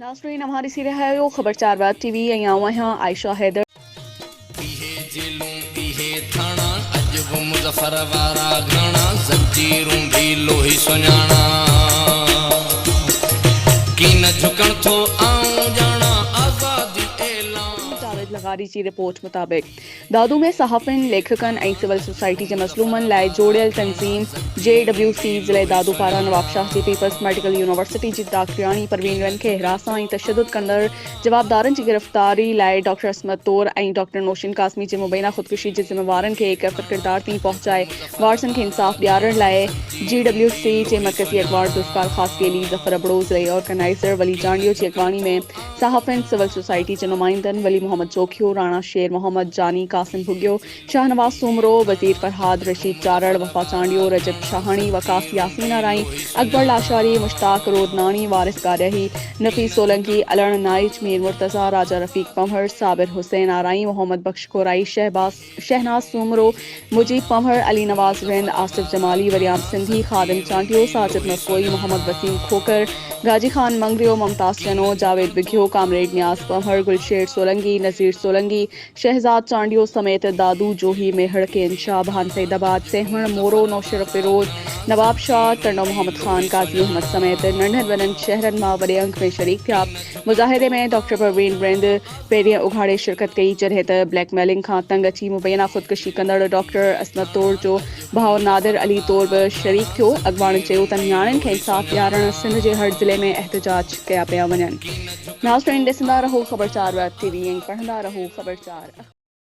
नाज़रीन हमारी सी रहा है खबर 4 बात टीवी यहाँ आयशा हैदर थाना अजब मुजफ्फर वारा घाना जंजीरों भी लोही सुञाणा की न झुकण थो आऊं जाना आज़ादी जावेद लगारी जी रिपोर्ट मुताबिक दादू में सहाफ़िन लेखकन ऐं सिविल सोसाइटी के मसलूमन लाइ जोड़ियल तंज़ीम JWC ज़िले दादू पारां नवाबशाह जी पीपल्स मेडिकल यूनिवर्सिटी जी डॉक्टरियाणी परवीन खे हिरासा ऐं तशद्दुद कंदड़ जवाबदारनि जी गिरफ़्तारी लाइ डॉक्टर असमत तौर ऐं डॉक्टर नौशीन कासमी जे मुबैना ख़ुदकुशी जे ज़िम्मेवारनि खे क़फ़र किरदार तीं पहुंचाए वारसन खे इंसाफ़ ॾियारण लाइ JWC जे मरकज़ी अखबार ज़ुल्फ़कार ख़ासकेली ज़फ़र अबड़ो ज़िले ऑर्गेनाइज़र वली जांडियो जी अगवानी में सहाफ़िन सिविल सोसाइटी के नुमाइंदन वली मोहम्मद जोखियो राणा शेर मोहम्मद जानी कासिम भुगियो शाहनवाज सुमरो वज़ीर फरहाद रशीद चारड़ वफा चांडियो रजब शाहानी वकास यासीन आराई अकबर लाशारी मुश्ताक रोदनानी वारिस गारही नफीस सोलंकी अलण नाइच मीर मुर्तज़ा राजा रफीक पंभर साबिर हुसैन आराई मोहम्मद बख्श कोराई शहनाज सुमरो मुजीब पंभर अली नवाज रिंद आसिफ जमाली वरियाम सिंधी खादिम चांडियो साजिद मसकोई मोहम्मद वसीम खोकर गाजी खान मंगरियो मुमताज चनो जावेद बिघियो कामरेड न्याज पंभर गुलशेर सोलंगी नजीर सोलंगी शहजाद चांडियो समेत दादू जोही मेहड़ के इंशा भान सैदाबाद सेहण मोरो नौशर फिरोज नवाब शाह टंडो मोहम्मद खान काजी अहमद समेत नंढन वनन शहरन मां वडे अंक में शरीक थिया मुजाहिदे में डॉक्टर परवीन रिंद पेरियां उघाड़े शिरकत कई जॾहिं त ब्लैकमेलिंग खां तंग अची मुबैना ख़ुदकुशी कंदड़ डॉक्टर असमत तौर जो भाउ नादिर अली तौर बि शरीक थियो अॻवान चयो त नियाणियुनि खे इंसाफ़ ॾियारण सिंध जे हर ज़िले में एहतजाज कया पिया वञनि। नाज़रीन ॾिसंदा रहो ख़बर 4 टीवी ऐं पढ़ंदा रहो ख़बर 4।